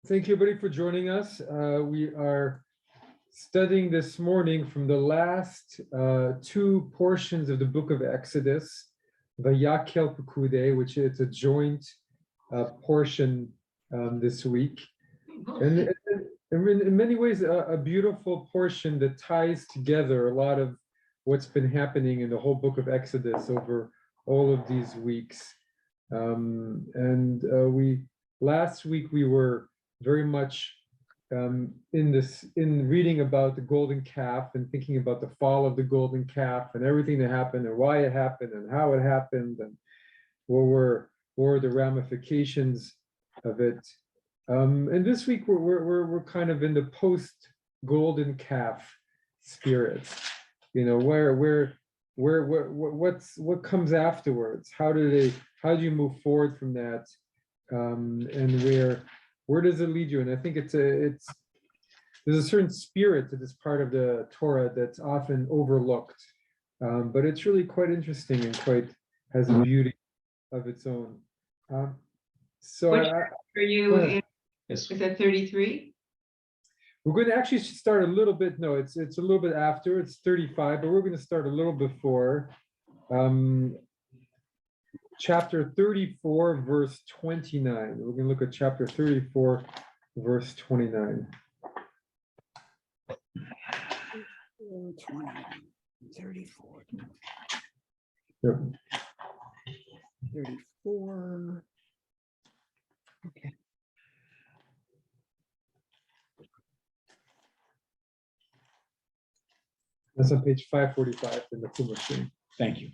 Thank you, everybody, for joining us. We are studying this morning from the last two portions of the book of Exodus, Vayakhel-Pekudei, which is a joint portion this week. And in many ways, a beautiful portion that ties together a lot of what's been happening in the whole book of Exodus over all of these weeks. Last week we were very much in reading about the golden calf and thinking about the fall of the golden calf and everything that happened and why it happened and how it happened and what were the ramifications of it. And this week we're kind of in the post golden calf spirit. You know, what comes afterwards? How do you move forward from that? And where does it lead you? And I think there's a certain spirit to this part of the Torah that's often overlooked, but it's really quite interesting and quite has a beauty of its own. So what are you in? Is it 33? We're going to actually start a little bit. No, it's a little bit after. It's 35, but we're going to start a little before. Chapter 34, verse 29. We're going to look at chapter 34, verse 29. 34. Yep. 34. Okay. That's on page 545 in the Puma stream. Thank you.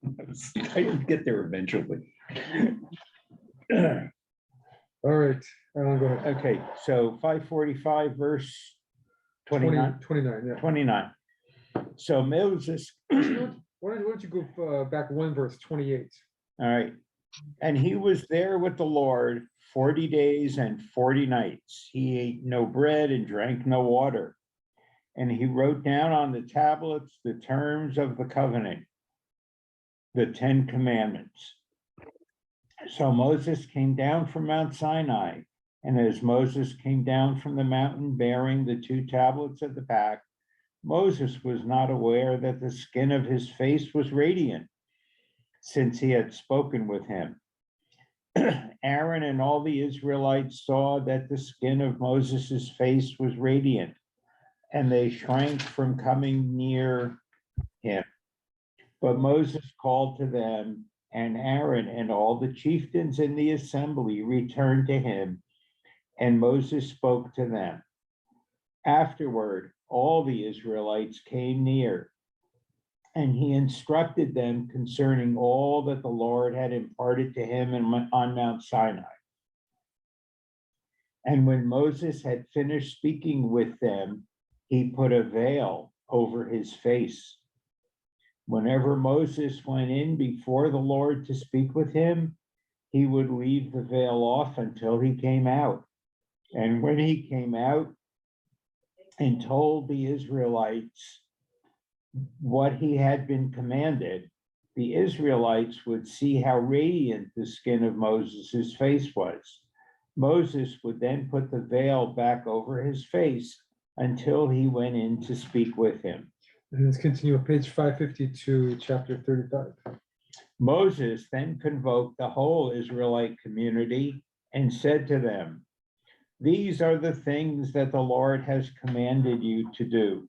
I didn't get there eventually. All right, go ahead. Okay, so 545 verse 29. 29, yeah. 29. So Moses, Why don't you go back one verse, 28. all right, and he was there with the Lord 40 days and 40 nights. He ate no bread and drank no water. And he wrote down on the tablets the terms of the covenant, the 10 commandments. So Moses came down from Mount Sinai, and as Moses came down from the mountain bearing the 2 tablets of the pact, Moses was not aware that the skin of his face was radiant, since he had spoken with him. Aaron and all the Israelites saw that the skin of Moses's face was radiant, and they shrank from coming near him. But Moses called to them, and Aaron and all the chieftains in the assembly returned to him, and Moses spoke to them. Afterward, all the Israelites came near, and he instructed them concerning all that the Lord had imparted to him on Mount Sinai. And when Moses had finished speaking with them, he put a veil over his face. Whenever Moses went in before the Lord to speak with him, he would leave the veil off until he came out. And when he came out and told the Israelites what he had been commanded, the Israelites would see how radiant the skin of Moses's face was. Moses would then put the veil back over his face until he went in to speak with him. And let's continue on page 552, chapter 35. Moses then convoked the whole Israelite community and said to them, "These are the things that the Lord has commanded you to do.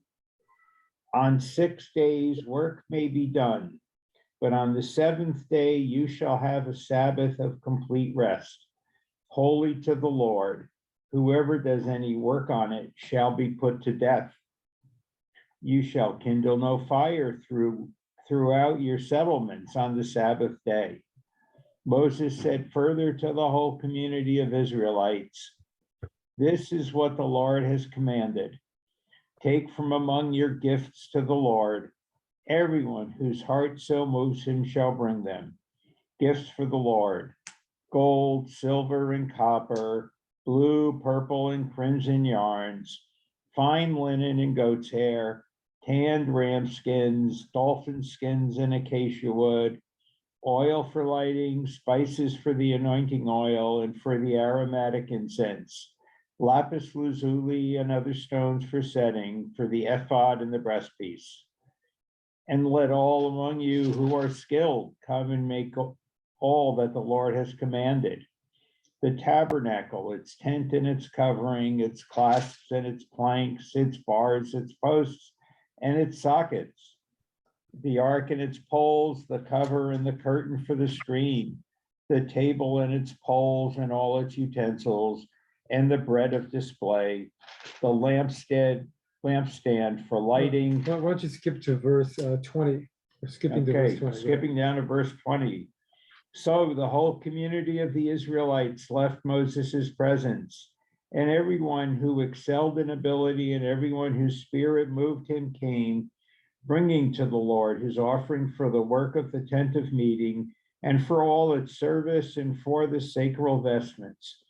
On 6 days work may be done, but on the 7th day you shall have a Sabbath of complete rest, holy to the Lord. Whoever does any work on it shall be put to death. You shall kindle no fire throughout your settlements on the Sabbath day." Moses said further to the whole community of Israelites, "This is what the Lord has commanded. Take from among your gifts to the Lord. Everyone whose heart so moves him shall bring them. Gifts for the Lord, gold, silver, and copper, blue, purple, and crimson yarns, fine linen and goat's hair, tanned ram skins, dolphin skins, and acacia wood, oil for lighting, spices for the anointing oil, and for the aromatic incense, lapis lazuli and other stones for setting, for the ephod and the breastpiece. And let all among you who are skilled come and make all that the Lord has commanded. The tabernacle, its tent and its covering, its clasps and its planks, its bars, its posts, and its sockets, the ark and its poles, the cover and the curtain for the screen, the table and its poles and all its utensils, and the bread of display, the lampstand for lighting. Why don't you skip to verse 20? We're skipping to verse Okay, 20. skipping down to verse 20. So the whole community of the Israelites left Moses' presence, and everyone who excelled in ability and everyone whose spirit moved him came, bringing to the Lord his offering for the work of the tent of meeting and for all its service and for the sacred vestments.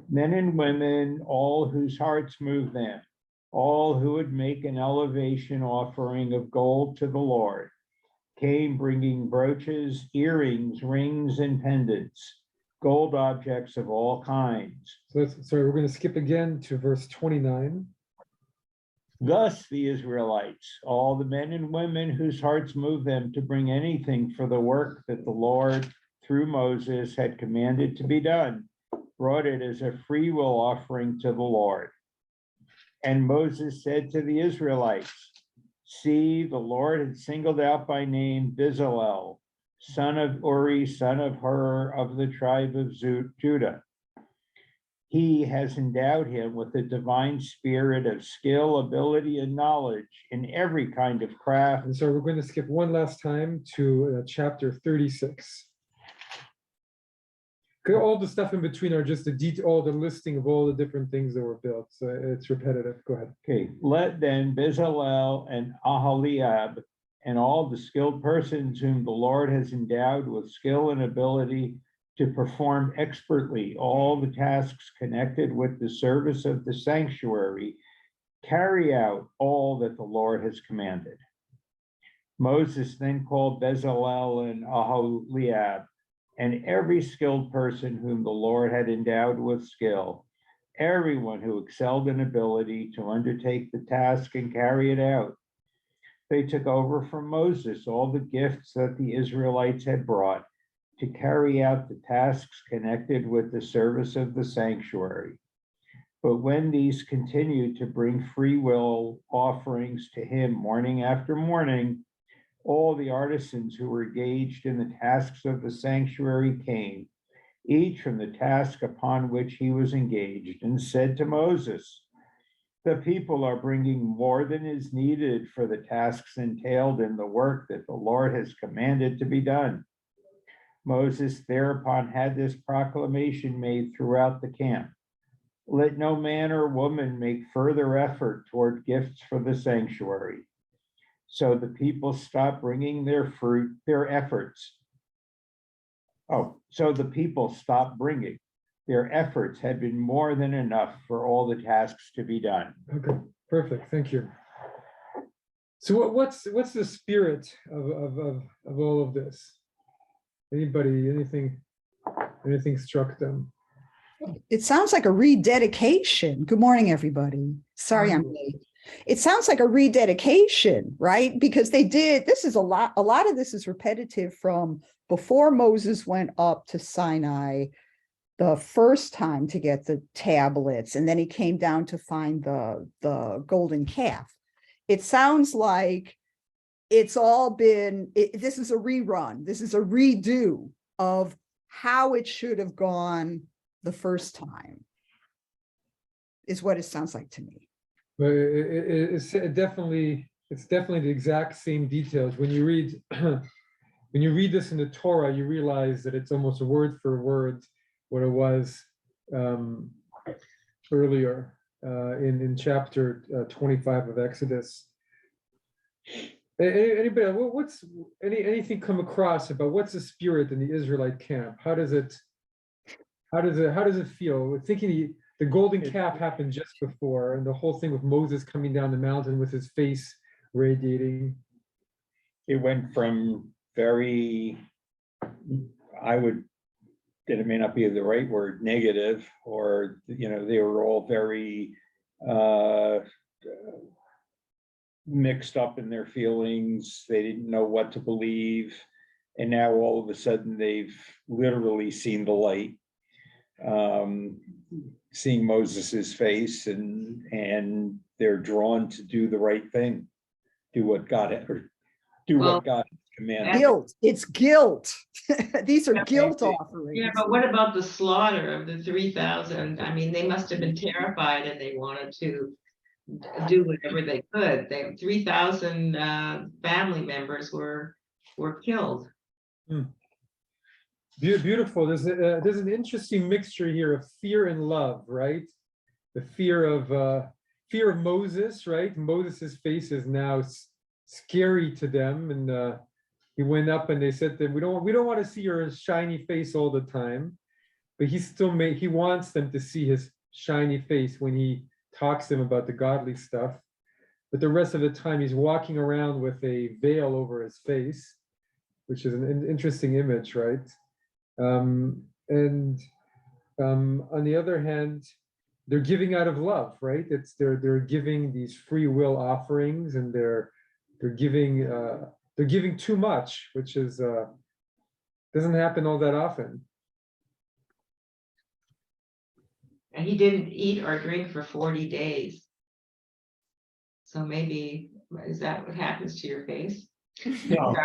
Men and women, all whose hearts moved them, all who would make an elevation offering of gold to the Lord, came bringing brooches, earrings, rings, and pendants, gold objects of all kinds. So sorry, we're going to skip again to verse 29. Thus the Israelites, all the men and women whose hearts moved them to bring anything for the work that the Lord through Moses had commanded to be done, brought it as a free will offering to the Lord. And Moses said to the Israelites, see, the Lord had singled out by name Bezalel, son of Uri, son of Hur, of the tribe of Judah. He has endowed him with a divine spirit of skill, ability, and knowledge in every kind of craft. And so we're going to skip one last time to chapter 36. All the stuff in between are just all the listing of all the different things that were built. So it's repetitive. Go ahead. Okay, let then Bezalel and Aholiab and all the skilled persons whom the Lord has endowed with skill and ability to perform expertly all the tasks connected with the service of the sanctuary, carry out all that the Lord has commanded. Moses then called Bezalel and Aholiab and every skilled person whom the Lord had endowed with skill, everyone who excelled in ability to undertake the task and carry it out. They took over from Moses all the gifts that the Israelites had brought to carry out the tasks connected with the service of the sanctuary. But when these continued to bring free will offerings to him morning after morning, all the artisans who were engaged in the tasks of the sanctuary came, each from the task upon which he was engaged, and said to Moses, the people are bringing more than is needed for the tasks entailed in the work that the Lord has commanded to be done. Moses thereupon had this proclamation made throughout the camp. Let no man or woman make further effort toward gifts for the sanctuary. So the people stopped bringing their efforts. So the people stopped bringing. Their efforts had been more than enough for all the tasks to be done. Okay, perfect. Thank you. So what's the spirit of all of this? Anybody, anything struck them? It sounds like a rededication. Good morning, everybody. Sorry I'm late. It sounds like a rededication, right? Because this is a lot of this is repetitive from before Moses went up to Sinai the first time to get the tablets, and then he came down to find the golden calf. It sounds like it's all been, this is a rerun. This is a redo of how it should have gone the first time, is what it sounds like to me. But it's definitely the exact same details. When you read this in the Torah, you realize that it's almost word for word what it was earlier in chapter 25 of Exodus. Anybody, anything come across about what's the spirit in the Israelite camp? How does it feel? Thinking the golden calf happened just before, and the whole thing with Moses coming down the mountain with his face radiating. It went from very that it may not be the right word, negative, or, they were all very mixed up in their feelings. They didn't know what to believe. And now all of a sudden they've literally seen the light, seeing Moses's face, and they're drawn to do the right thing, do what God commanded. Guilt. It's guilt. These are Yeah, guilt maybe. offerings. Yeah, but what about the slaughter of the 3,000? I mean, they must have been terrified and they wanted to do whatever they could. 3,000 family members were killed. Beautiful. There's an interesting mixture here of fear and love, right? The fear of Moses, right? Moses's face is now scary to them, and he went up and they said to him, we don't want to see your shiny face all the time, but he wants them to see his shiny face when he talks to them about the godly stuff. But the rest of the time he's walking around with a veil over his face, which is an interesting image, right? On the other hand, they're giving out of love, right? They're giving these free will offerings, and they're giving too much, which is doesn't happen all that often. And he didn't eat or drink for 40 days. So maybe, is that what happens to your face? No,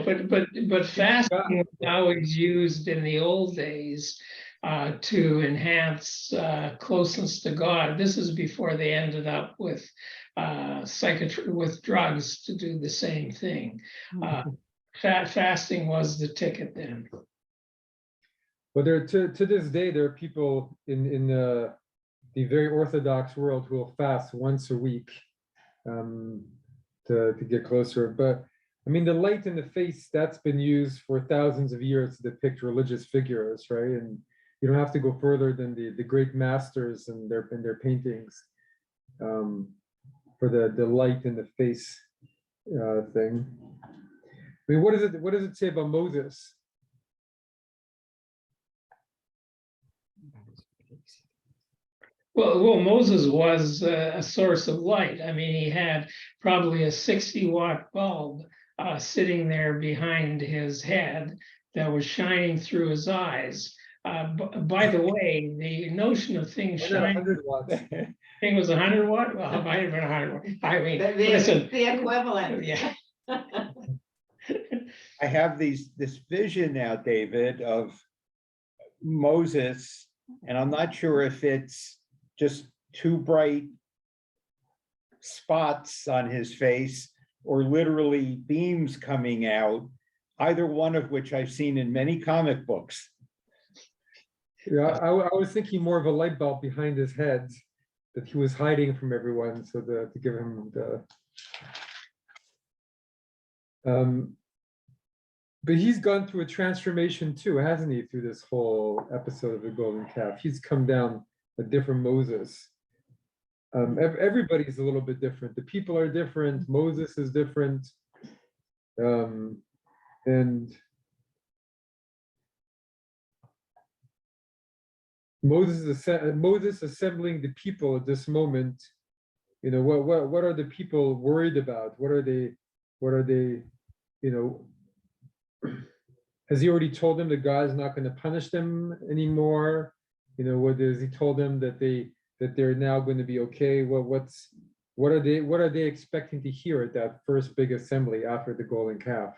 but fasting was always used in the old days to enhance closeness to God. This is before they ended up with with drugs to do the same thing. Fasting was the ticket then. But to this day, there are people in the very Orthodox world who will fast once a week to get closer. But I mean, the light in the face, that's been used for thousands of years to depict religious figures, right? And you don't have to go further than the great masters and their paintings for the light in the face thing. I mean, what does it say about Moses? Well, Moses was a source of light. I mean, he had probably a 60-watt bulb sitting there behind his head that was shining through his eyes. By the way, the notion of things shining, 100 watts. thing was 100 watt. Well, it might have been 100 watt. I mean, The equivalent. yeah. I have this vision now, David, of Moses, and I'm not sure if it's just two bright spots on his face or literally beams coming out, either one of which I've seen in many comic books. Yeah, I was thinking more of a light bulb behind his head that he was hiding from everyone, so to give him the. But he's gone through a transformation too, hasn't he? Through this whole episode of the Golden Calf, he's come down a different Moses. Everybody's a little bit different. The people are different. Moses is different, and Moses assembling the people at this moment. You know, what are the people worried about? What are they? You know, has he already told them that God is not going to punish them anymore? You know, what has he told them that they're now going to be okay? Well, what are they expecting to hear at that first big assembly after the Golden Calf?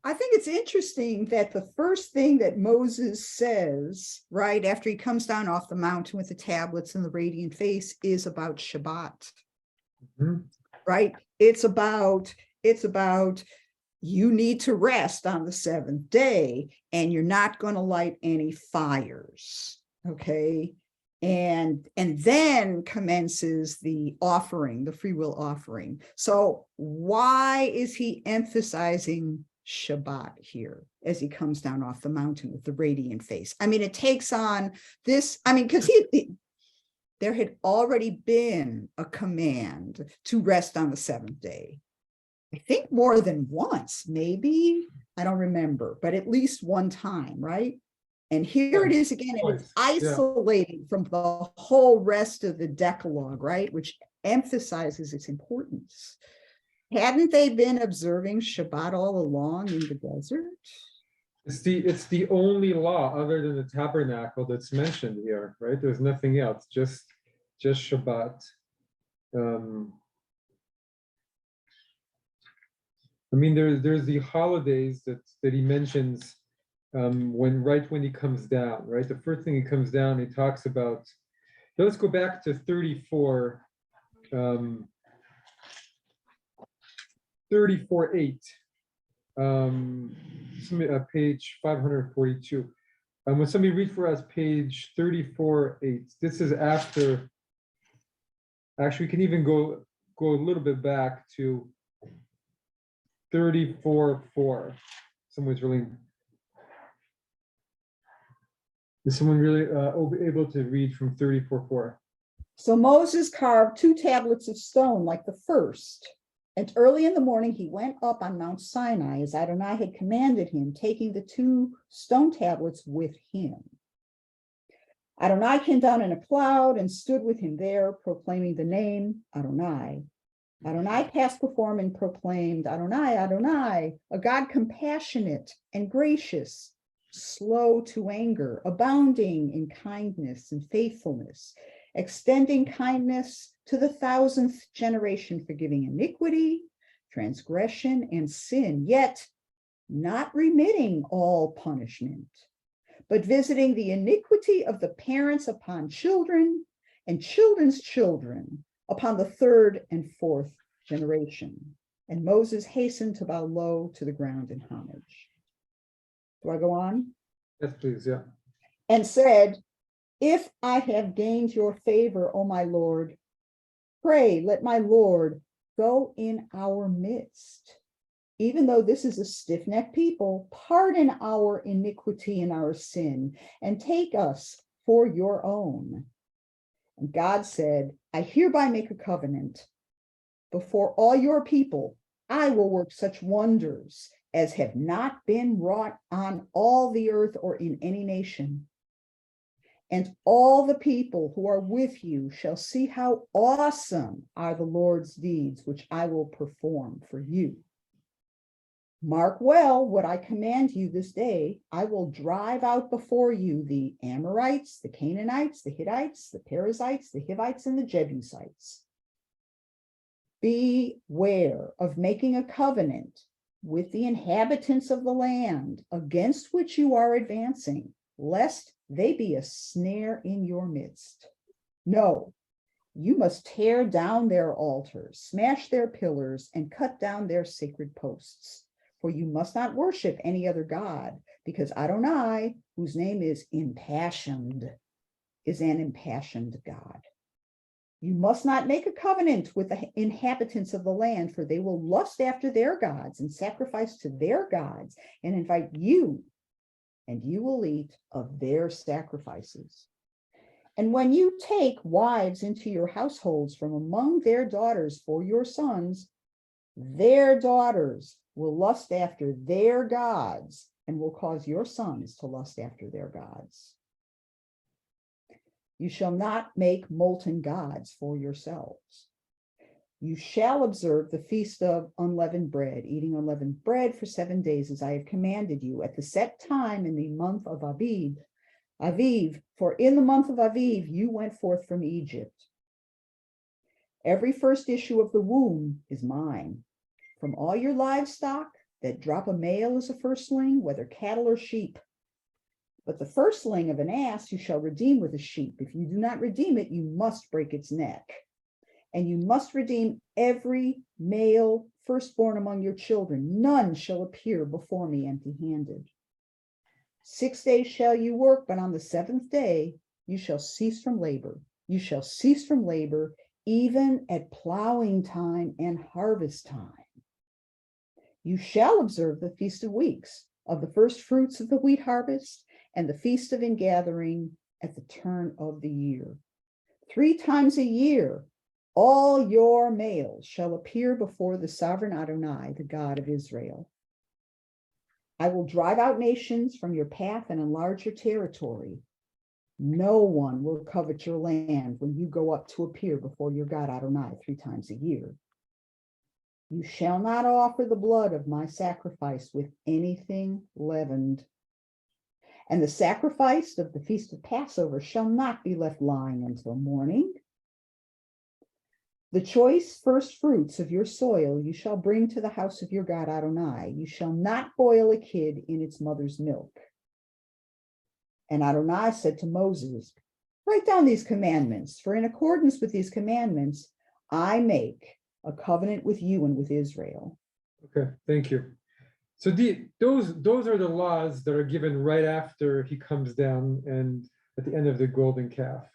I think it's interesting that the first thing that Moses says, right after he comes down off the mountain with the tablets and the radiant face, is about Shabbat. Mm-hmm. Right? It's about you need to rest on the seventh day, and you're not going to light any fires. Okay. And then commences the offering, the free will offering. So why is he emphasizing Shabbat here? as he comes down off the mountain with the radiant face. I mean, it takes on this, I mean, because there had already been a command to rest on the seventh day. I think more than once, maybe, I don't remember, but at least one time, right? And here it is again, and it's isolated from the whole rest of the Decalogue, right? Which emphasizes its importance. Hadn't they been observing Shabbat all along in the desert? It's the only law other than the tabernacle that's mentioned here, right? There's nothing else, just Shabbat. I mean, there's the holidays that he mentions when he comes down, right? The first thing he comes down, he talks about. Let's go back to 34. 34:8. Page 542. When somebody read for us page 34:8. This is after. Actually, we can even go a little bit back to 34:4. Is someone really able to read from 34:4? So Moses carved 2 tablets of stone like the first. And early in the morning, he went up on Mount Sinai as Adonai had commanded him, taking the 2 stone tablets with him. Adonai came down in a cloud and stood with him there, proclaiming the name Adonai. Adonai passed before him and proclaimed, Adonai, Adonai, a God compassionate and gracious, slow to anger, abounding in kindness and faithfulness, extending kindness to the 1,000th generation, forgiving iniquity, transgression, and sin, yet not remitting all punishment, but visiting the iniquity of the parents upon children and children's children upon the 3rd and 4th generation. And Moses hastened to bow low to the ground in homage. Do I go on? Yes, please, yeah. And said, if I have gained your favor, O my Lord, pray let my Lord go in our midst. Even though this is a stiff-necked people, pardon our iniquity and our sin, and take us for your own. And God said, I hereby make a covenant. Before all your people, I will work such wonders as have not been wrought on all the earth or in any nation. And all the people who are with you shall see how awesome are the Lord's deeds, which I will perform for you. Mark well what I command you this day. I will drive out before you the Amorites, the Canaanites, the Hittites, the Perizzites, the Hivites, and the Jebusites. Beware of making a covenant with the inhabitants of the land against which you are advancing, lest they be a snare in your midst. No, you must tear down their altars, smash their pillars, and cut down their sacred posts. For you must not worship any other God, because Adonai, whose name is impassioned, is an impassioned God. You must not make a covenant with the inhabitants of the land, for they will lust after their gods and sacrifice to their gods and invite you, and you will eat of their sacrifices. And when you take wives into your households from among their daughters for your sons, their daughters will lust after their gods and will cause your sons to lust after their gods. You shall not make molten gods for yourselves. You shall observe the feast of unleavened bread, eating unleavened bread for 7 days, as I have commanded you, at the set time in the month of Aviv, for in the month of Aviv you went forth from Egypt. Every first issue of the womb is mine. From all your livestock that drop a male as a firstling, whether cattle or sheep. But the firstling of an ass you shall redeem with a sheep. If you do not redeem it, you must break its neck. And you must redeem every male firstborn among your children. None shall appear before me empty-handed. 6 days shall you work, but on the 7th day you shall cease from labor. You shall cease from labor even at plowing time and harvest time. You shall observe the Feast of Weeks, of the first fruits of the wheat harvest, and the feast of ingathering at the turn of the year. 3 times a year, all your males shall appear before the sovereign Adonai, the God of Israel. I will drive out nations from your path and enlarge your territory. No one will covet your land when you go up to appear before your God Adonai 3 times a year. You shall not offer the blood of my sacrifice with anything leavened. And the sacrifice of the feast of Passover shall not be left lying until morning. The choice first fruits of your soil you shall bring to the house of your God Adonai. You shall not boil a kid in its mother's milk. And Adonai said to Moses, write down these commandments, for in accordance with these commandments, I make a covenant with you and with Israel. Okay, thank you. So those are the laws that are given right after he comes down and at the end of the golden calf.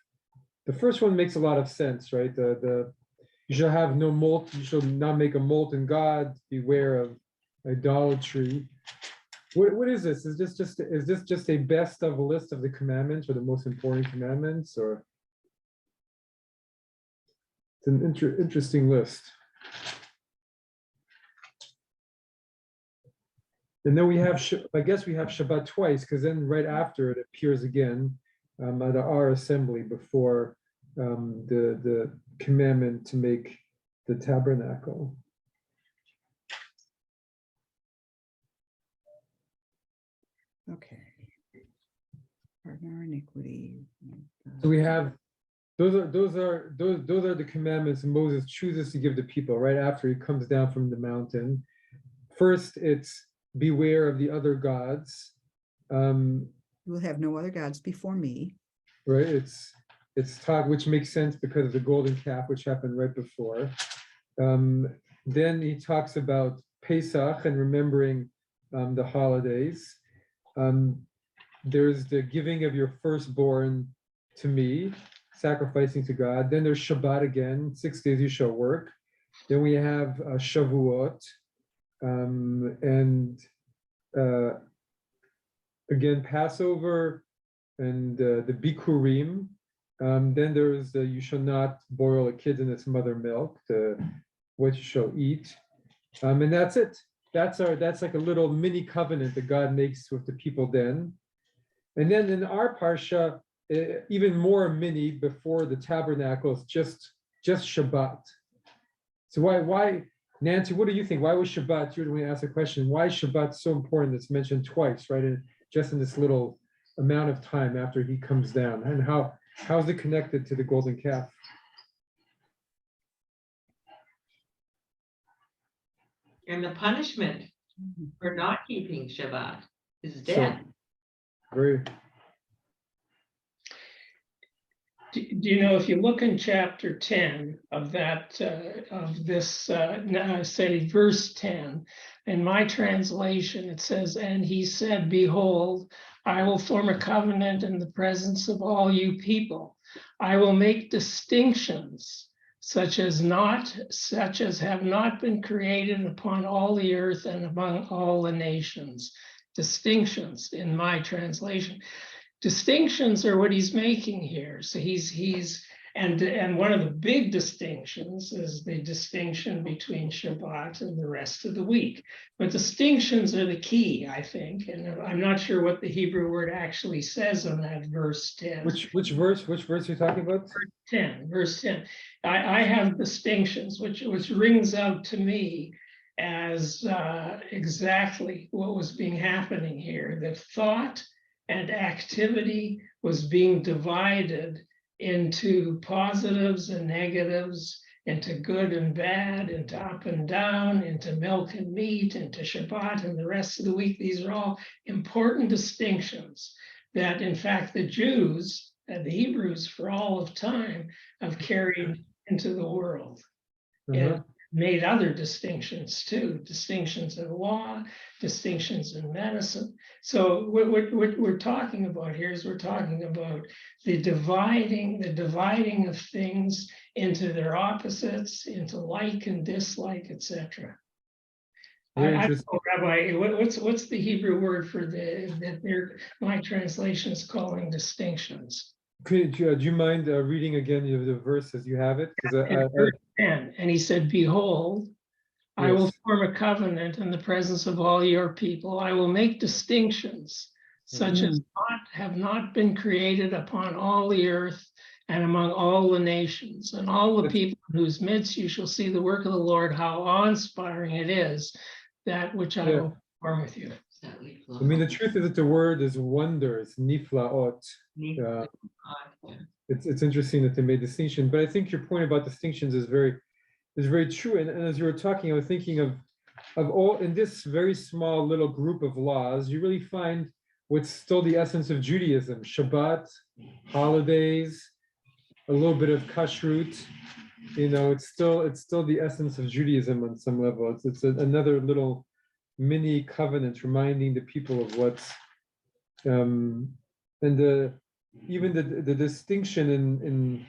The first one makes a lot of sense, right? You shall have no molt, you shall not make a molten god, beware of idolatry. What is this? Is this just a best of a list of the commandments or the most important commandments, or it's an interesting list? And then we have, I guess we have Shabbat twice, because then right after it appears again at our assembly before the commandment to make the tabernacle. Okay. Pardon our iniquity. So we have those are the commandments Moses chooses to give the people right after he comes down from the mountain. First, it's beware of the other gods. You will have no other gods before me. Right, it's taught, which makes sense because of the golden calf, which happened right before. Then he talks about Pesach and remembering the holidays. There's the giving of your firstborn to me, sacrificing to God. Then there's Shabbat again, 6 days you shall work. Then we have Shavuot, and again Passover and the Bikurim. Then there's you shall not boil a kid in its mother milk, what you shall eat, and that's it. That's like a little mini covenant that God makes with the people then. And then in our Parsha, even more mini before the tabernacle, is just Shabbat. So why, Nancy, what do you think? Why was Shabbat, you're the one to ask a question, why is Shabbat so important? It's mentioned twice, right? Just in this little amount of time after he comes down. And how is it connected to the golden calf? And the punishment for not keeping Shabbat is death. Very. Do you know, if you look in chapter 10 of that, say verse 10, in my translation, it says, and he said, behold, I will form a covenant in the presence of all you people. I will make distinctions such as have not been created upon all the earth and among all the nations. Distinctions in my translation. Distinctions are what he's making here. So and one of the big distinctions is the distinction between Shabbat and the rest of the week. But distinctions are the key, I think. And I'm not sure what the Hebrew word actually says on that verse 10. Which verse are you talking about? Verse 10. I have distinctions, which rings out to me as exactly what was being happening here. That thought and activity was being divided into positives and negatives, into good and bad, into up and down, into milk and meat, into Shabbat and the rest of the week. These are all important distinctions that, in fact, the Jews and the Hebrews for all of time have carried into the world. And made other distinctions too, distinctions in law, distinctions in medicine. So what we're talking about here is we're talking about the dividing of things into their opposites, into like and dislike, etc. Very I don't interesting. know, Rabbi, what's the Hebrew word for that my translation is calling distinctions? Do you mind reading again the verse as you have it? Because In verse 10, and he said, behold, I will yes. form a covenant in the presence of all your people. I will make distinctions such as have not been created upon all the earth and among all the nations and all the That's- people in whose midst you shall see the work of the Lord, how awe-inspiring it is, that which I Yeah. will perform with you. I mean, the truth is that the word is wonders, niflaot. It's interesting that they made distinction, but I think your point about distinctions is very true. And as you were talking, I was thinking of all in this very small little group of laws, you really find what's still the essence of Judaism: Shabbat, holidays, a little bit of kashrut. You know, it's still the essence of Judaism on some level. It's another little mini covenant reminding the people of what's and even the distinction in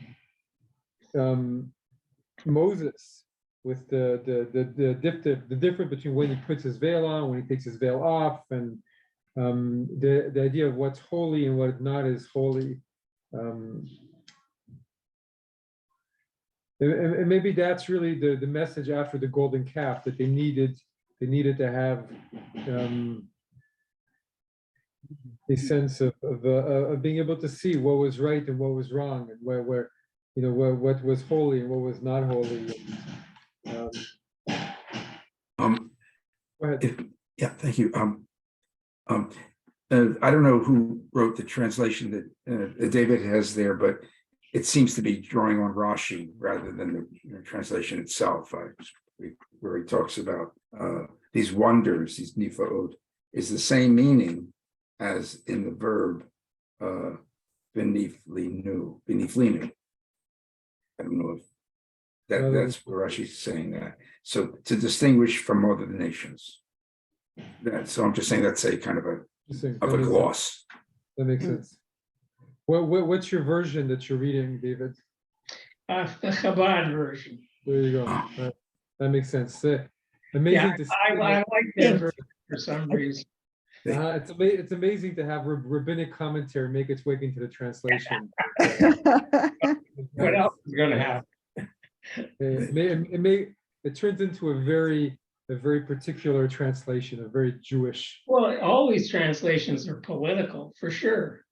Moses with the difference between when he puts his veil on, when he takes his veil off, and the idea of what's holy and what not is holy. And maybe that's really the message after the golden calf, that they needed to have a sense of being able to see what was right and what was wrong, and where you know what was holy and what was not holy. Go ahead. Yeah, thank you. I don't know who wrote the translation that David has there, but it seems to be drawing on Rashi rather than the translation itself, where he talks about these wonders, these nifaot, is the same meaning as in the verb beniflinu. I don't know if that's where Rashi's saying that. So to distinguish from other nations. So I'm just saying that's a kind of a gloss. That makes sense. What's your version that you're reading, David? The Chabad version. There you go. That makes sense. Amazing Yeah, to see. I like that version for some reason. It's amazing to have rabbinic commentary make its way into the translation. What else is going to happen? It turns into a very particular translation, a very Jewish. Well, all these translations are political, for sure.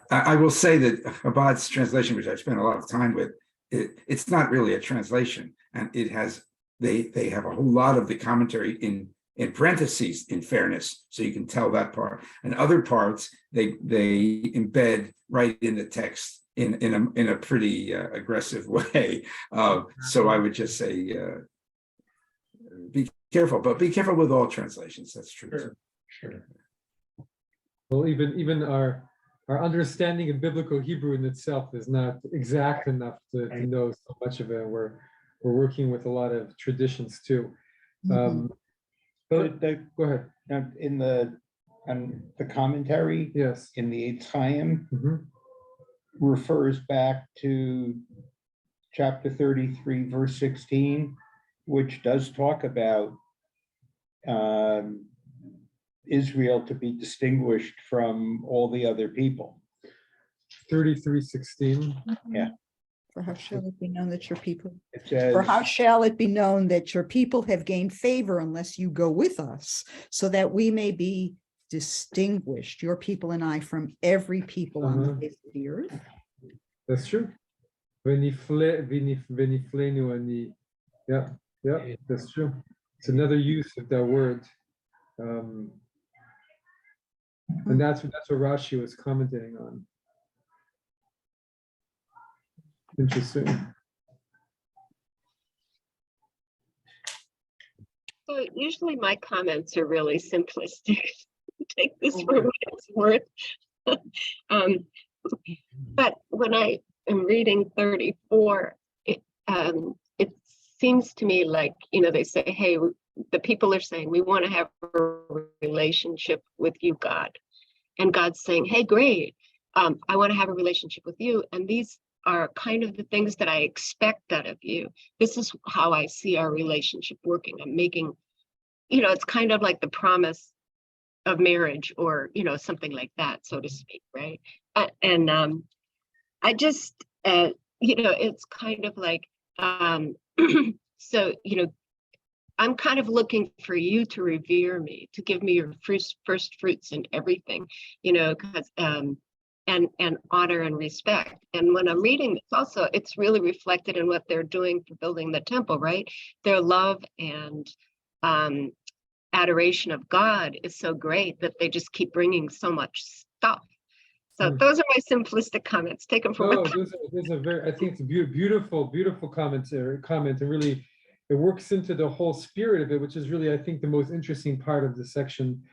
I will say that Chabad's translation, which I've spent a lot of time with, it's not really a translation, and it has they have a whole lot of the commentary in parentheses, in fairness, so you can tell that part. And other parts they embed right in the text in a pretty aggressive way. So I would just say be careful, but be careful with all translations. That's true. Sure. Well, even our understanding of biblical Hebrew in itself is not exact enough to know so much of it. We're working with a lot of traditions too. But go ahead. In the commentary, Yes. in the Eitz Chaim, refers back to chapter 33, verse 16, which does talk about Israel to be distinguished from all the other people. 33:16. Yeah. For how shall it be known that your people, It says, for how shall it be known that your people have gained favor unless you go with us, so that we may be distinguished, your people and I, from every people on the face of the earth? That's true. Veniflenu ani. Yeah, that's true. It's another use of that word. And that's what Rashi was commenting on. Interesting. So usually my comments are really simplistic. Take this for what it's worth. But when I am reading 34, it seems to me like, they say, hey, the people are saying, we want to have a relationship with you, God. And God's saying, hey, great. I want to have a relationship with you. And these are kind of the things that I expect out of you. This is how I see our relationship working. I'm making it's kind of like the promise of marriage, or something like that, so to speak, right? And I just it's kind of like so I'm kind of looking for you to revere me, to give me your first fruits and everything, because and honor and respect. And when I'm reading this also, it's really reflected in what they're doing for building the temple, right? Their love and adoration of God is so great that they just keep bringing so much stuff. So those are my simplistic comments. Take them for No, what those are very, I think it's a beautiful comment, and really it works into the whole spirit of it, which is really, I think, the most interesting part of the section.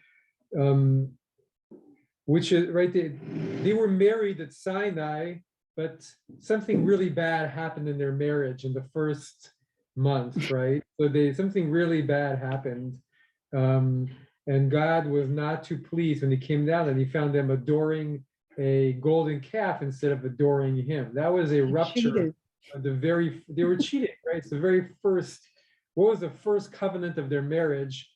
Which is right, they were married at Sinai, but something really bad happened in their marriage in the first month, right? So something really bad happened. And God was not too pleased when he came down and he found them adoring a golden calf instead of adoring him. That was a rupture of they were cheating, right? It's the very first, what was the first covenant of their marriage?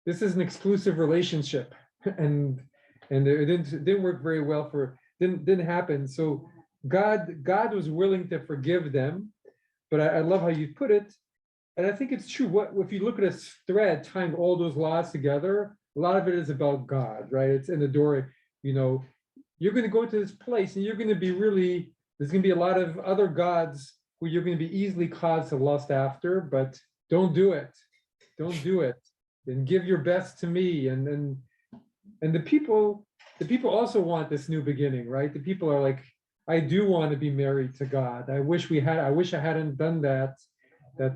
This is an exclusive relationship. And it didn't work very well didn't happen. So God was willing to forgive them, but I love how you put it. And I think it's true. If you look at a thread tying all those laws together, a lot of it is about God, right? It's in the door, you're going to go to this place and there's going to be a lot of other gods who you're going to be easily caused to lust after, but don't do it. Don't do it. And give your best to me. And the people also want this new beginning, right? The people are like, I do want to be married to God. I wish I hadn't done that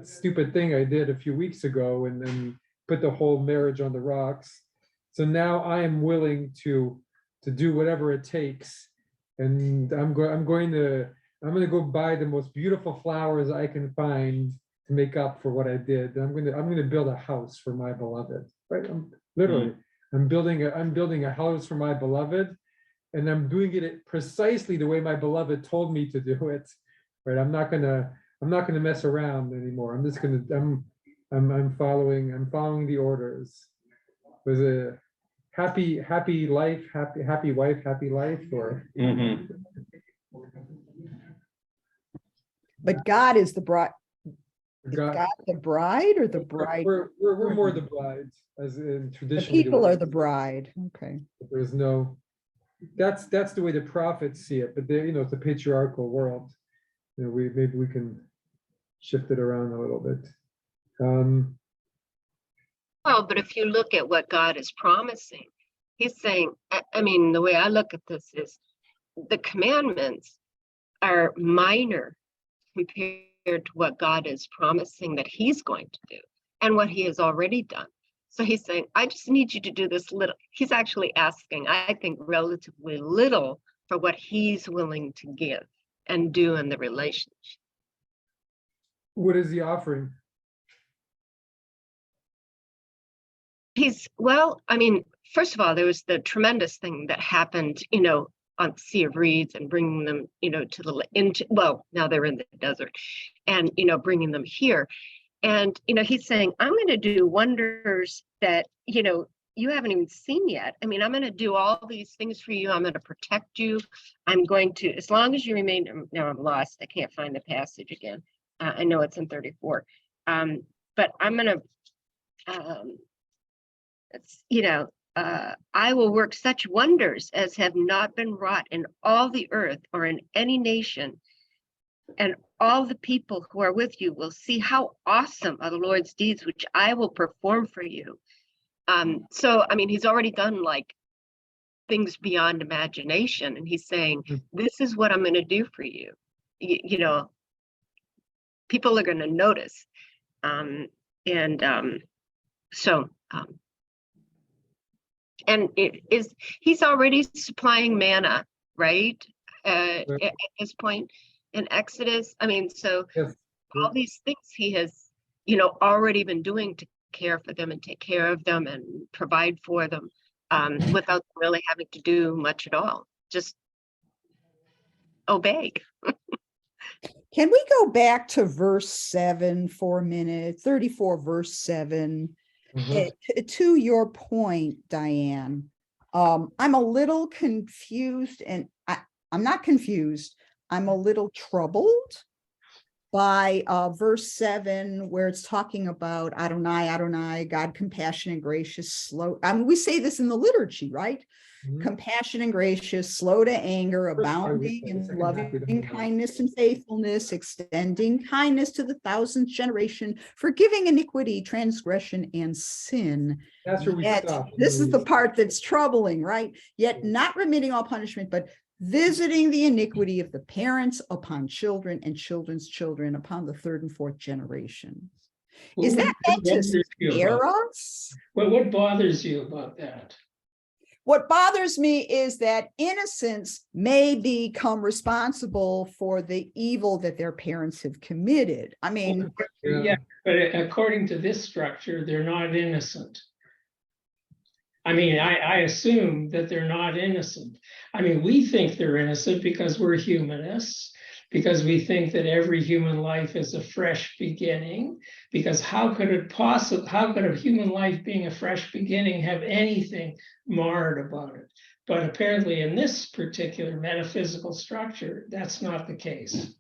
stupid thing I did a few weeks ago and then put the whole marriage on the rocks. So now I am willing to do whatever it takes. And I'm going to go buy the most beautiful flowers I can find to make up for what I did. And I'm going to build a house for my beloved, right? I'm building a house for my beloved, and I'm doing it precisely the way my beloved told me to do it. Right? I'm not gonna mess around anymore. I'm following the orders. Was a happy life, happy wife, happy life, or But God is the bride. Is God, God the bride or the bride? we're more the brides, as in The traditionally. people are the bride. Okay. There's no, that's the way the prophets see it, but it's a patriarchal world. Maybe we can shift it around a little bit. Well, but if you look at what God is promising, he's saying, I mean, the way I look at this is the commandments are minor compared to what God is promising that he's going to do and what he has already done. So he's saying, I just need you to do this little. He's actually asking, I think, relatively little for what he's willing to give and do in the relationship. What is he offering? I mean, first of all, there was the tremendous thing that happened, on the Sea of Reeds and bringing them, now they're in the desert and, bringing them here. And, he's saying, I'm going to do wonders that, you haven't even seen yet. I mean, I'm going to do all these things for you. I'm going to protect you. I'm going to, as long as you remain, now I'm lost. I can't find the passage again. I know it's in 34. But I'm going to, I will work such wonders as have not been wrought in all the earth or in any nation. And all the people who are with you will see how awesome are the Lord's deeds, which I will perform for you. So, I mean, he's already done like things beyond imagination. And he's saying, this is what I'm going to do for you. People are going to notice. And he's already supplying manna, right? At this point in Exodus. I mean, so Yes. all these things he has, already been doing to care for them and take care of them and provide for them without really having to do much at all. Just obey. Can we go back to verse 7 for a minute? 34 verse 7. To your point, Diane, I'm a little confused, and I'm not confused. I'm a little troubled by verse 7, where it's talking about Adonai, God compassionate and gracious, slow. I mean, we say this in the liturgy, right? Mhm. Compassionate and gracious, slow to anger, First part, we abounding said, the in second half, we don't loving know. kindness and faithfulness, extending kindness to the thousandth generation, forgiving iniquity, transgression, and sin. That's where we Yet, stop. this is the part that's troubling, right? Yet not remitting all punishment, but visiting the iniquity of the parents upon children and children's children upon the third and fourth generation. Is that meant to scare us? What bothers you about that? What bothers me is that innocents may become responsible for the evil that their parents have committed. I mean, Yeah, but according to this structure, they're not innocent. I mean, I assume that they're not innocent. I mean, we think they're innocent because we're humanists, because we think that every human life is a fresh beginning, because how could a human life being a fresh beginning have anything marred about it? But apparently in this particular metaphysical structure, that's not the case.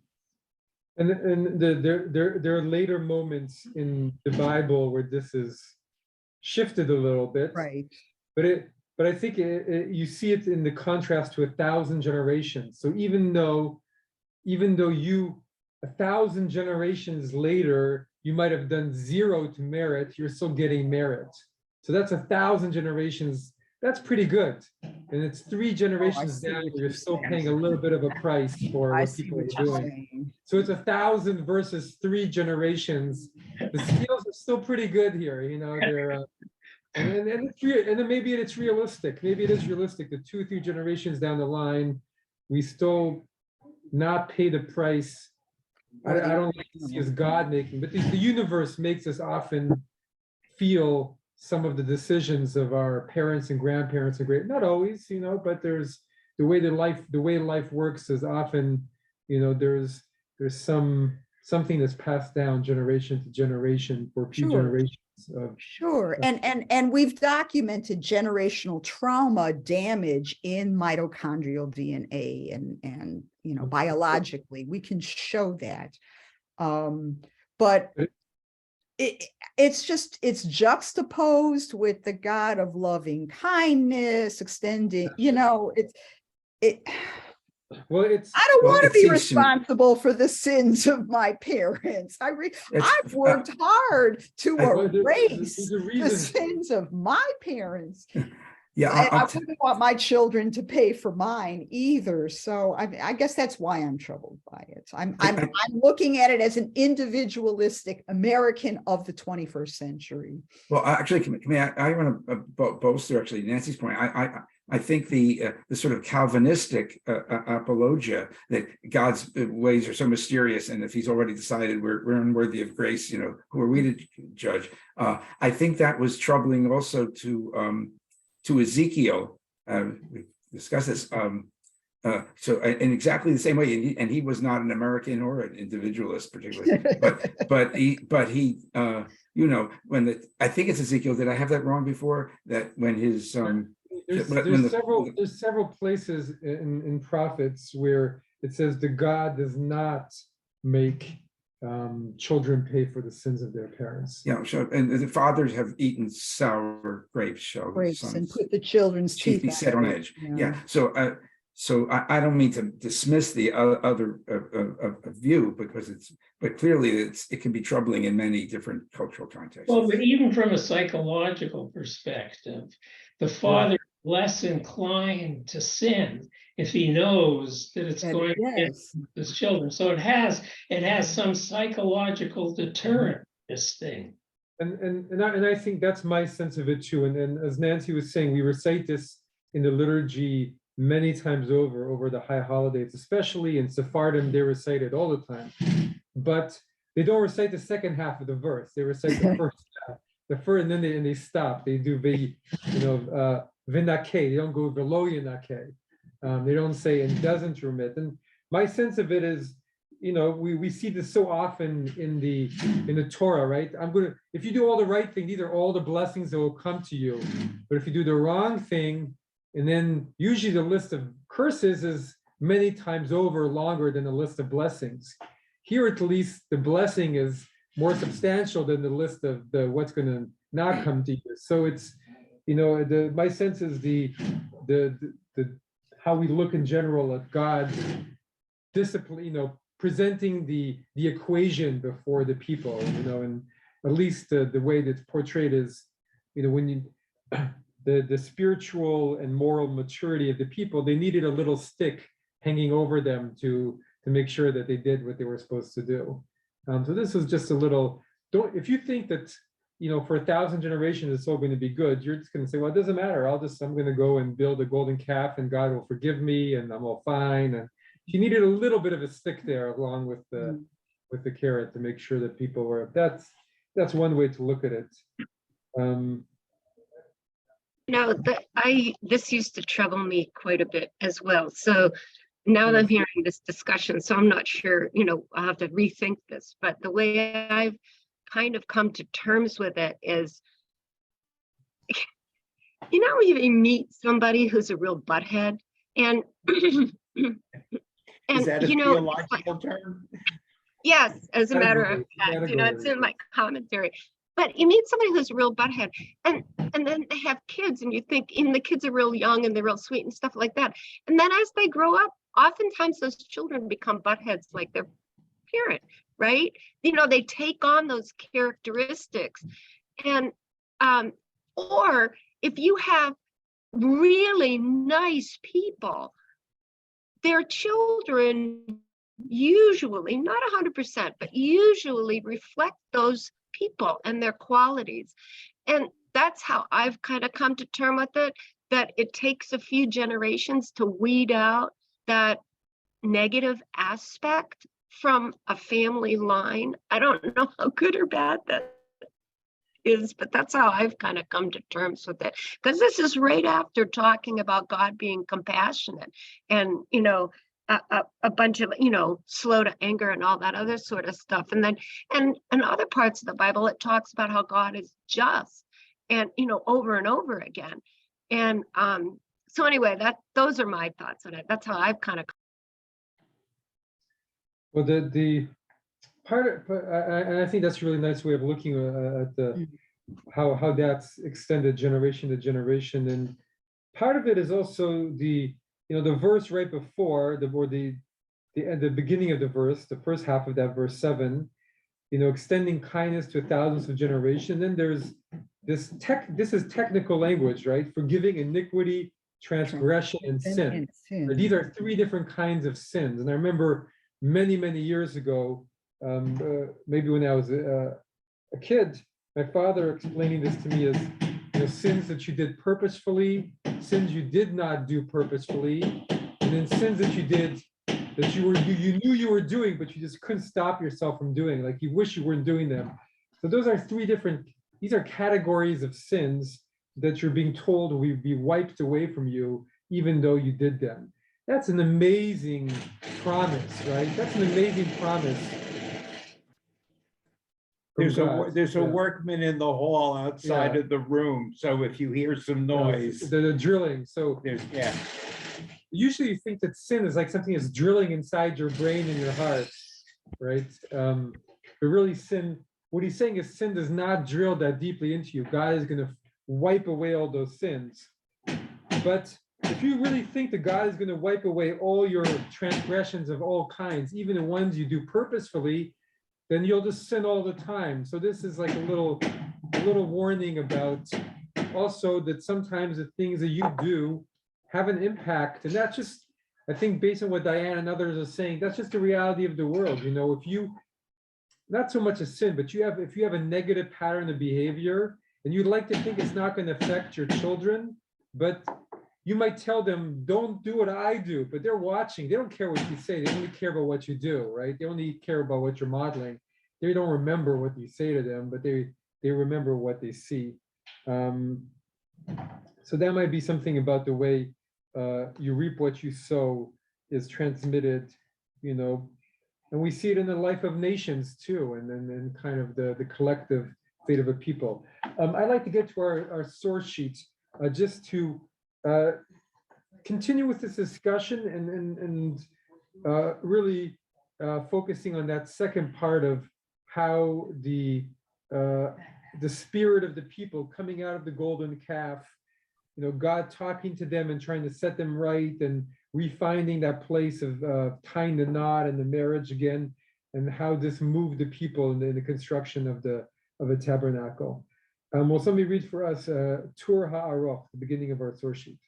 And there are later moments in the Bible where this is shifted a little bit. right. But I think you see it in the contrast to 1,000 generations. So even though you 1,000 generations later, you might have done 0 to merit, you're still getting merit. So that's 1,000 generations. That's pretty good. And it's 3 generations see down, what you're you're still saying. paying a little bit of a price for I what see people what are you're doing. saying. So it's 1,000 versus 3 generations. The scales are still pretty good here. You know, they're and it's and then maybe it's realistic. Maybe it is realistic that 2 or 3 generations down the line, we still not pay the price. I don't like to see as God making, but the universe makes us often feel some of the decisions of our parents and grandparents and great. Not always, you know, but there's the way life works is often, you know, there's something that's passed down generation to generation for a few Sure. generations of. Sure. And we've documented generational trauma damage in mitochondrial DNA and you know, biologically, we can show that. But it's juxtaposed with the God of loving kindness, extending, you know, Well, I don't Well, want to it be seems to me- responsible for the sins of my parents. I've worked hard to erase there's a the reason. sins of my parents. Yeah, And I wouldn't want my children to pay for mine either. So I guess that's why I'm troubled by it. I'm looking at it as an individualistic American of the 21st century. Well, actually, I want to bolster actually Nancy's point. I think the sort of Calvinistic apologia that God's ways are so mysterious, and if He's already decided we're unworthy of grace, you know, who are we to judge? I think that was troubling also to Ezekiel. We discussed this. So in exactly the same way, and he was not an American or an individualist particularly, but he you know, I think it's Ezekiel. Did I have that wrong before? That when his there's several places in prophets where it says the God does not make children pay for the sins of their parents. Yeah, so and the fathers have eaten sour grapes, shall the Grapes and sons put the children's teeth be set on edge. Yeah, so I don't mean to dismiss the other view because but clearly it can be troubling in many different cultural contexts. Well, but even from a psychological perspective, the father is less inclined to sin if he knows that it's going to get his children. So it has some psychological deterrent, this thing. And I think that's my sense of it too. And as Nancy was saying, we recite this in the liturgy many times over the high holidays, especially in Sephardim, they recite it all the time. But they don't recite the second half of the verse. They recite the first half. And then they stop. They do v'nakeh. They don't go v'lo yanakeh. They don't say and doesn't remit. And my sense of it is we see this so often in the Torah, right? If you do all the right thing, these are all the blessings that will come to you. But if you do the wrong thing, and then usually the list of curses is many times over longer than the list of blessings. Here, at least, the blessing is more substantial than the list of what's going to not come to you. So it's, my sense is the how we look in general at God discipline, presenting the equation before the people, and at least the way that's portrayed is, when you the spiritual and moral maturity of the people, they needed a little stick hanging over them to make sure that they did what they were supposed to do. So this was just a little, if you think that, for 1,000 generations, it's all going to be good, you're just going to say, well, it doesn't matter. I'm going to go and build a golden calf and God will forgive me and I'm all fine. And you needed a little bit of a stick there along with the carrot to make sure that people were, that's one way to look at it. This used to trouble me quite a bit as well. So now that I'm hearing this discussion, so I'm not sure, I'll have to rethink this, but the way I've kind of come to terms with it is, you meet somebody who's a real butthead, and Is that a theological like, term? Yes, as a matter of fact, it's in my commentary. But you meet somebody who's a real butthead, and then they have kids, and you think, the kids are real young and they're real sweet and stuff like that. And then as they grow up, oftentimes those children become buttheads like their parent, right? They take on those characteristics. And or if you have really nice people, their children usually, not 100%, but usually reflect those people and their qualities. And that's how I've kind of come to term with it, that it takes a few generations to weed out that negative aspect from a family line. I don't know how good or bad that is, but that's how I've kind of come to terms with it. Because this is right after talking about God being compassionate and, a bunch of, slow to anger and all that other sort of stuff. And then, and other parts of the Bible, it talks about how God is just and, over and over again. And so anyway, those are my thoughts on it. That's how I've kind of. Well, the part, and I think that's a really nice way of looking at how that's extended generation to generation. And part of it is also the verse right before the beginning of the verse, the first half of that verse 7, extending kindness to thousands of generations. Then there's this is technical language, right? Forgiving iniquity, transgression, and sin. These are three different kinds of sins. And I remember many, many years ago, maybe when I was a kid, my father explaining this to me as sins that you did purposefully, sins you did not do purposefully, and then sins that you did that you knew you were doing, but you just couldn't stop yourself from doing, like you wish you weren't doing them. So those are these are categories of sins that you're being told will be wiped away from you, even though you did them. That's an amazing promise, right? That's an amazing promise. There's a workman in the hall outside of the room. So if you hear some noise, the drilling. So usually you think that sin is like something that's drilling inside your brain and your heart, right? But really sin, what he's saying is sin does not drill that deeply into you. God is going to wipe away all those sins. But if you really think that God is going to wipe away all your transgressions of all kinds, even the ones you do purposefully, then you'll just sin all the time. So this is like a little warning about also that sometimes the things that you do have an impact. And that's just, I think based on what Diane and others are saying, that's just the reality of the world. If you, not so much a sin, but if you have a negative pattern of behavior and you'd like to think it's not going to affect your children, but you might tell them, don't do what I do, but they're watching. They don't care what you say. They only care about what you do, right? They only care about what you're modeling. They don't remember what you say to them, but they remember what they see. So that might be something about the way you reap what you sow is transmitted, And we see it in the life of nations too, and then kind of the collective fate of a people. I'd like to get to our source sheet just to continue with this discussion and really focusing on that second part of how the spirit of the people coming out of the golden calf, God talking to them and trying to set them right and refinding that place of tying the knot and the marriage again, and how this moved the people in the construction of a tabernacle. Will somebody read for us Tur Ha'aroch, the beginning of our source sheet?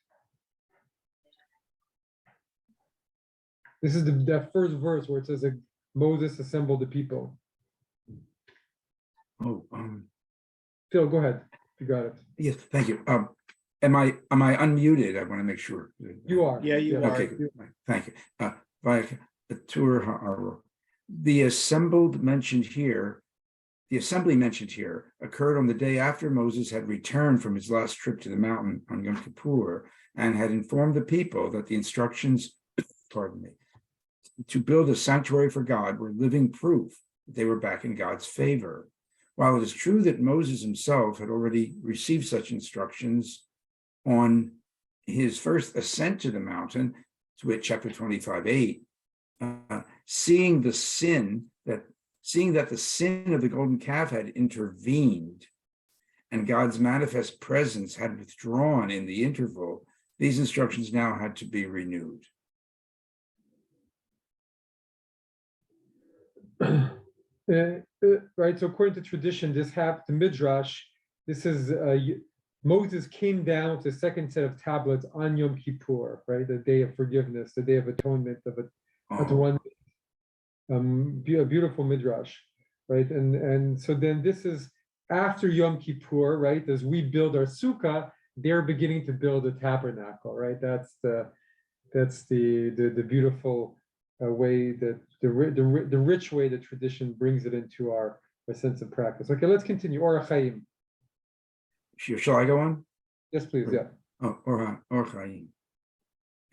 This is that first verse where it says that Moses assembled the people. Oh, Phil, go ahead. You got it. yes, thank you. Am I unmuted? I want to make sure. You are. Yeah, you are. Okay, good. Thank you. Vayakhel-Pekudei Ha'aroch. The assembly mentioned here occurred on the day after Moses had returned from his last trip to the mountain on Yom Kippur and had informed the people that the instructions, to build a sanctuary for God were living proof that they were back in God's favor. While it is true that Moses himself had already received such instructions on his first ascent to the mountain, to it chapter 25:8, seeing that the sin of the golden calf had intervened and God's manifest presence had withdrawn in the interval, these instructions now had to be renewed. Right, so according to tradition, the Midrash, this is Moses came down with the second set of tablets on Yom Kippur, right, the day of forgiveness, the day of atonement of a beautiful Midrash, right, and so then this is after Yom Kippur, right, as we build our sukkah, they're beginning to build a tabernacle, right? That's the beautiful way that the rich way that tradition brings it into our sense of practice. Okay, let's continue. Orach Chaim. Shall I go on? Yes, please. Yeah. Oh, Orach Chaim.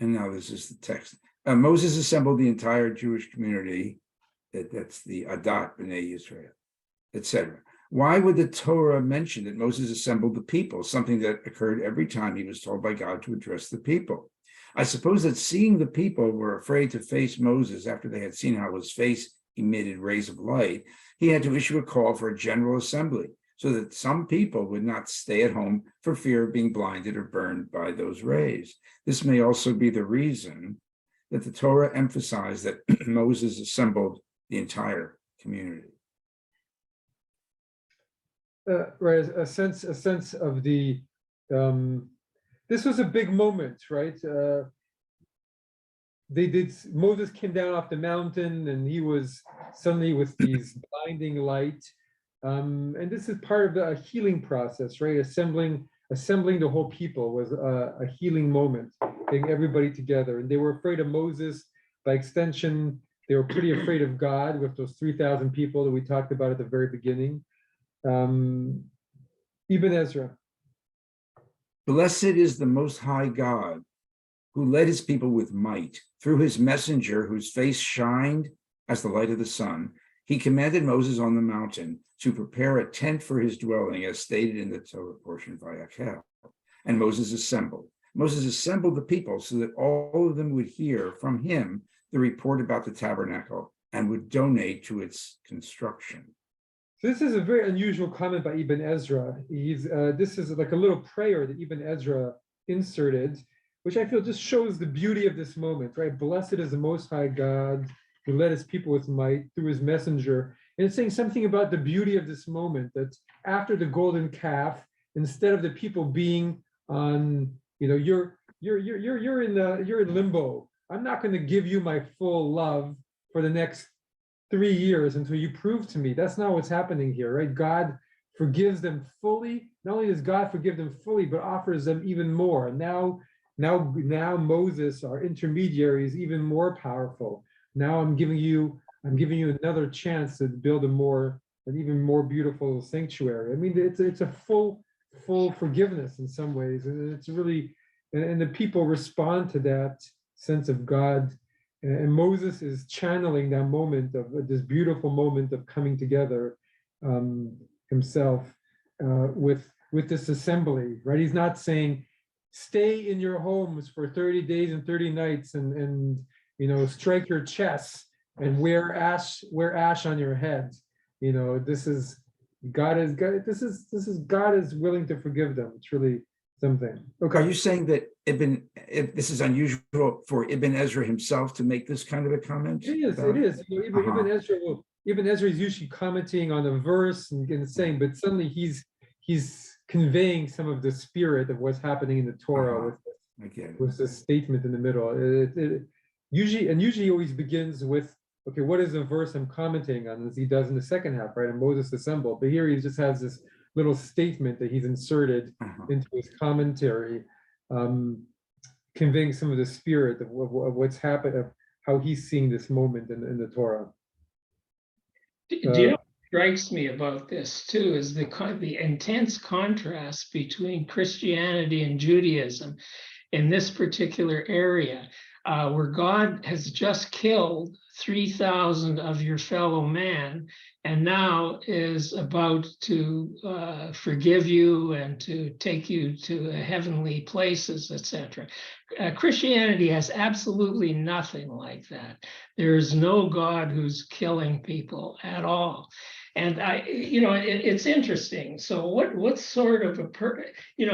And now this is the text. Moses assembled the entire Jewish community. That's the Adat B'nai Yisrael, etc. Why would the Torah mention that Moses assembled the people, something that occurred every time he was told by God to address the people? I suppose that seeing the people were afraid to face Moses after they had seen how his face emitted rays of light, he had to issue a call for a general assembly so that some people would not stay at home for fear of being blinded or burned by those rays. This may also be the reason that the Torah emphasized that Moses assembled the entire community. Right, a sense of the this was a big moment, right? Moses came down off the mountain and he was suddenly with these blinding light. And this is part of the healing process, right? Assembling the whole people was a healing moment, getting everybody together. And they were afraid of Moses. By extension, they were pretty afraid of God with those 3,000 people that we talked about at the very beginning. Ibn Ezra. Blessed is the Most High God, who led his people with might. Through his messenger, whose face shined as the light of the sun, he commanded Moses on the mountain to prepare a tent for his dwelling, as stated in the Torah portion, Vayakhel. And Moses assembled. Moses assembled the people so that all of them would hear from him the report about the tabernacle and would donate to its construction. So this is a very unusual comment by Ibn Ezra. This is like a little prayer that Ibn Ezra inserted, which I feel just shows the beauty of this moment, right? Blessed is the Most High God, who led his people with might through his messenger. And it's saying something about the beauty of this moment, that after the golden calf, instead of the people being on, you're in limbo. I'm not going to give you my full love for the next 3 years until you prove to me. That's not what's happening here, right? God forgives them fully. Not only does God forgive them fully, but offers them even more. Now Moses, our intermediary, is even more powerful. Now I'm giving you another chance to build an even more beautiful sanctuary. I mean, it's a full forgiveness in some ways, and it's really, and the people respond to that sense of God and Moses is channeling that moment of this beautiful moment of coming together himself with this assembly, right? He's not saying, stay in your homes for 30 days and 30 nights and strike your chests and wear ash on your head. This is God is willing to forgive them. It's really something. Okay. Are you saying that this is unusual for Ibn Ezra himself to make this kind of a comment? It is. Even Ezra is usually commenting on a verse and saying, but suddenly he's conveying some of the spirit of what's happening in the Torah with this statement in the middle. It usually always begins with, okay, what is the verse I'm commenting on, as he does in the second half, right? And Moses assembled. But here he just has this little statement that he's inserted into his commentary, conveying some of the spirit of what's happened, of how he's seeing this moment in the Torah. Do you know what strikes me about this too is the intense contrast between Christianity and Judaism in this particular area, where God has just killed 3,000 of your fellow man and now is about to forgive you and to take you to heavenly places, etc. Christianity has absolutely nothing like that. There is no God who's killing people at all. And it's interesting. So what sort of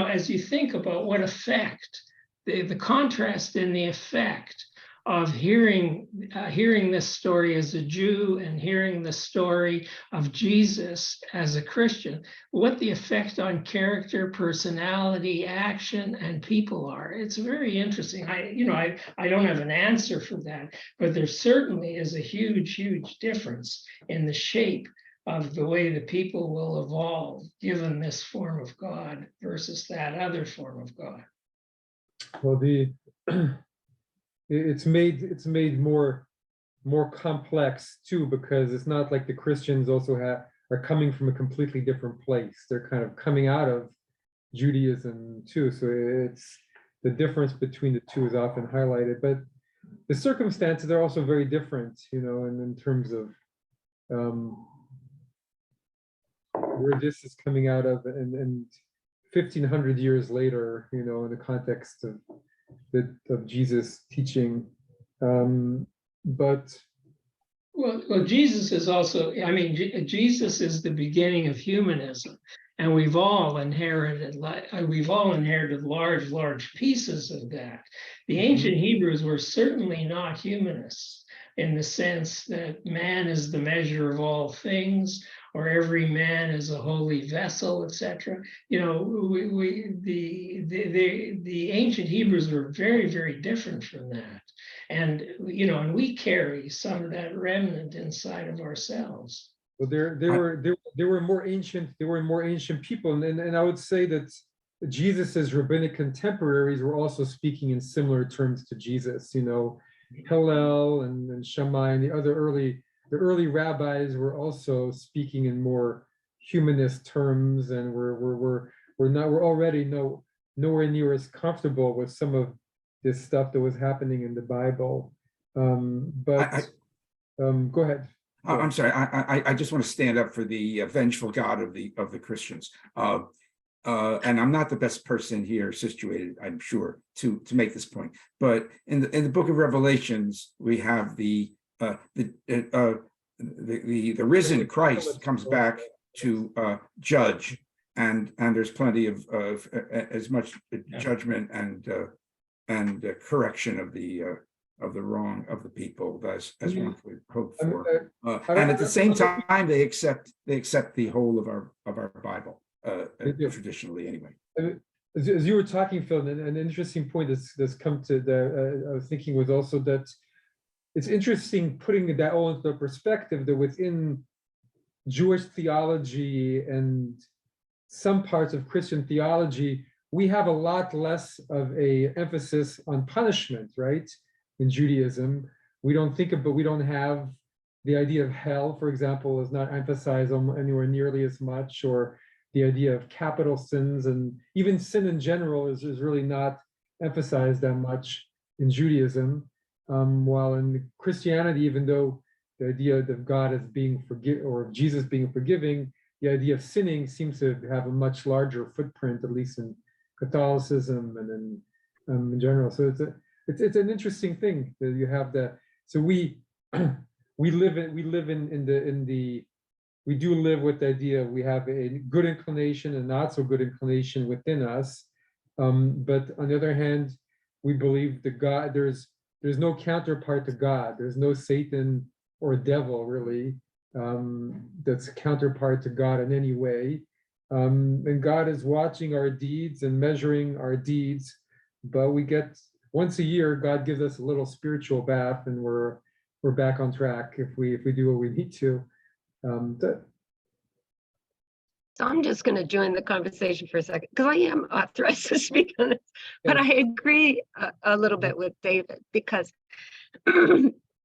as you think about what effect, the contrast in the effect of hearing this story as a Jew and hearing the story of Jesus as a Christian, what the effect on character, personality, action, and people are. It's very interesting. I don't have an answer for that, but there certainly is a huge, huge difference in the shape of the way the people will evolve given this form of God versus that other form of God. Well, it's made more complex too, because it's not like the Christians also are coming from a completely different place. They're kind of coming out of Judaism too. So it's the difference between the two is often highlighted, but the circumstances are also very different, and in terms of where this is coming out of, and 1,500 years later, in the context of Jesus teaching, but well, Jesus is also, Jesus is the beginning of humanism, and we've all inherited large pieces of that. The ancient Hebrews were certainly not humanists in the sense that man is the measure of all things, or every man is a holy vessel, etc. The ancient Hebrews were very, very different from that, and we carry some of that remnant inside of ourselves. Well, they were more ancient. They were more ancient people, and I would say that Jesus's rabbinic contemporaries were also speaking in similar terms to Jesus. Hillel and Shammai and the early rabbis were also speaking in more humanist terms, and we're already nowhere near as comfortable with some of this stuff that was happening in the Bible. But go ahead. I'm sorry. I just want to stand up for the vengeful God of the Christians. And I'm not the best person here situated, I'm sure, to make this point. But in the book of Revelations, we have the risen Christ comes back to judge, and there's plenty of as much judgment and correction of the wrong of the people as one could hope for. And at the same time, they accept the whole of our Bible. Traditionally, anyway. As you were talking, Phil, an interesting point that's come to I was thinking was also that it's interesting putting that all into perspective, that within Jewish theology and some parts of Christian theology, we have a lot less of a emphasis on punishment, right? In Judaism, we don't have the idea of hell, for example, is not emphasized anywhere nearly as much, or the idea of capital sins, and even sin in general is really not emphasized that much in Judaism. While in Christianity, even though the idea of God as being or of Jesus being forgiving, the idea of sinning seems to have a much larger footprint, at least in Catholicism and in general. So it's an interesting thing that you have that. So we live with the idea we have a good inclination and not so good inclination within us. But on the other hand, we believe that God, there's no counterpart to God. There's no Satan or devil really that's a counterpart to God in any way. And God is watching our deeds and measuring our deeds, but we get once a year, God gives us a little spiritual bath, and we're back on track if we do what we need to. So I'm just going to join the conversation for a second because I am authorized to speak on this, but I agree a little bit with David because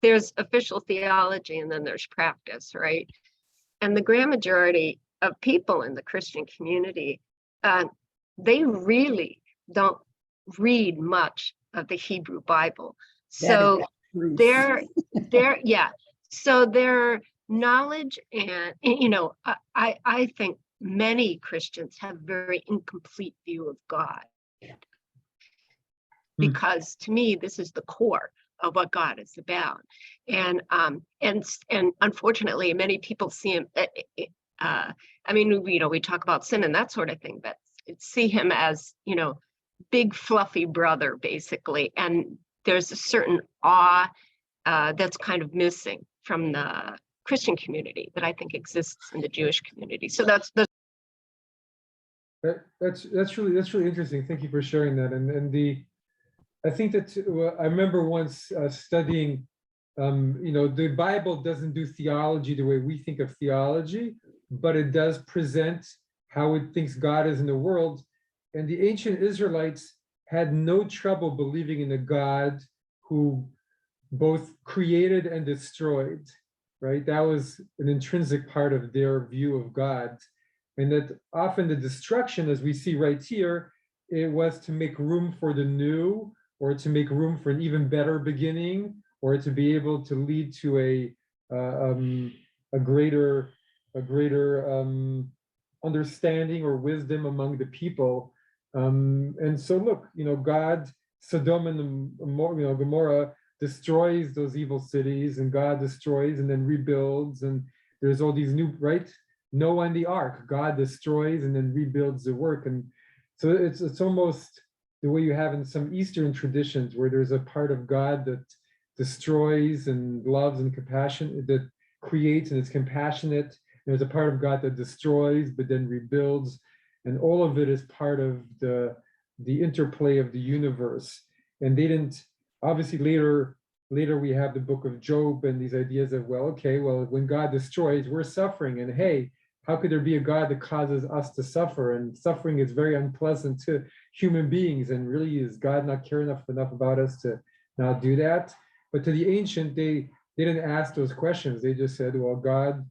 there's official theology and then there's practice, right? And the grand majority of people in the Christian community, they really don't read much of the Hebrew Bible. So their knowledge and I think many Christians have very incomplete view of God. Because to me, this is the core of what God is about. And unfortunately, many people see him, we talk about sin and that sort of thing, but see him as, big fluffy brother, basically. And there's a certain awe that's kind of missing from the Christian community that I think exists in the Jewish community. So that's really interesting. Thank you for sharing that. And I think that I remember once studying, the Bible doesn't do theology the way we think of theology, but it does present how it thinks God is in the world. And the ancient Israelites had no trouble believing in a God who both created and destroyed, right? That was an intrinsic part of their view of God. And that often the destruction, as we see right here, it was to make room for the new, or to make room for an even better beginning, or to be able to lead to a greater understanding or wisdom among the people. And so look, God, Sodom and Gomorrah destroys those evil cities, and God destroys and then rebuilds, and there's all these new, right? Noah and the ark, God destroys and then rebuilds the work. And so it's almost the way you have in some Eastern traditions where there's a part of God that destroys and loves and that creates and is compassionate. There's a part of God that destroys but then rebuilds, and all of it is part of the interplay of the universe. And they didn't, obviously later we have the book of Job and these ideas of, when God destroys, we're suffering, and hey, how could there be a God that causes us to suffer? And suffering is very unpleasant to human beings, and really, is God not caring enough about us to not do that? But to the ancient, they didn't ask those questions. They just said, well, God,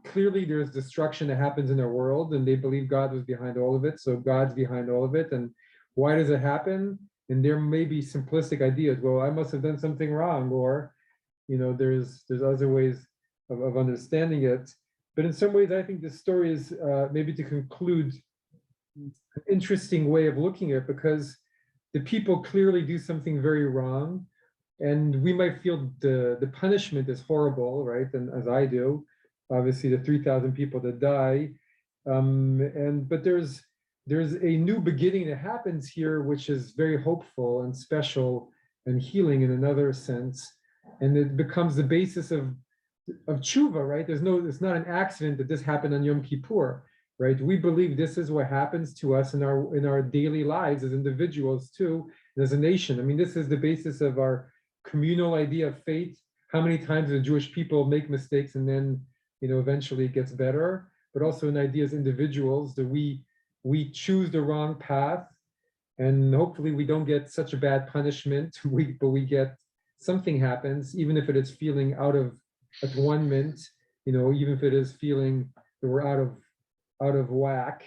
clearly there's destruction that happens in our world, and they believe God was behind all of it, so God's behind all of it. And why does it happen? And there may be simplistic ideas. Well, I must have done something wrong, or there's other ways of understanding it. But in some ways, I think this story is maybe, to conclude, an interesting way of looking at it, because the people clearly do something very wrong, and we might feel the punishment is horrible, right? And as I do, obviously the 3,000 people that die, but there's a new beginning that happens here, which is very hopeful and special and healing in another sense, and it becomes the basis of tshuva, right? It's not an accident that this happened on Yom Kippur, right? We believe this is what happens to us in our daily lives as individuals too, and as a nation. I mean, this is the basis of our communal idea of faith. How many times the Jewish people make mistakes and then, eventually it gets better, but also an idea as individuals that we choose the wrong path, and hopefully we don't get such a bad punishment, but we get something happens, even if it is feeling out of atonement, even if it is feeling that we're out of whack.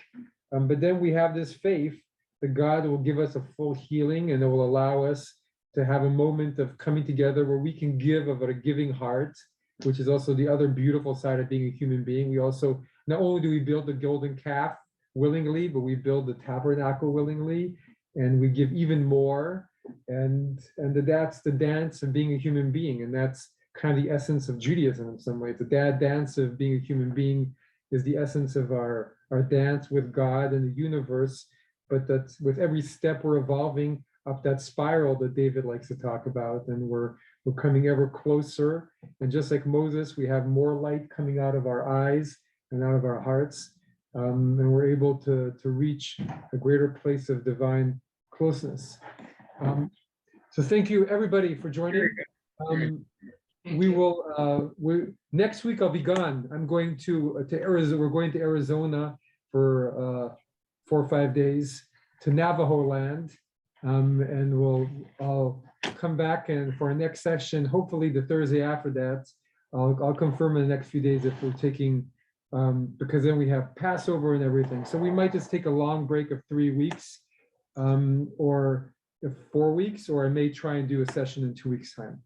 But then we have this faith that God will give us a full healing, and it will allow us to have a moment of coming together where we can give of a giving heart, which is also the other beautiful side of being a human being. We also, not only do we build the golden calf willingly, but we build the tabernacle willingly, and we give even more. And that's the dance of being a human being. And that's kind of the essence of Judaism in some ways. The dance of being a human being is the essence of our dance with God and the universe. But that's with every step we're evolving up that spiral that David likes to talk about, and we're coming ever closer. And just like Moses, we have more light coming out of our eyes and out of our hearts, and we're able to reach a greater place of divine closeness. So thank you everybody for joining. We will next week I'll be gone. I'm going to Arizona. We're going to Arizona for 4 or 5 days to Navajo land. And I'll come back, and for our next session, hopefully the Thursday after that, I'll confirm in the next few days if we're taking, because then we have Passover and everything. So we might just take a long break of 3 weeks, or 4 weeks, or I may try and do a session in 2 weeks' time.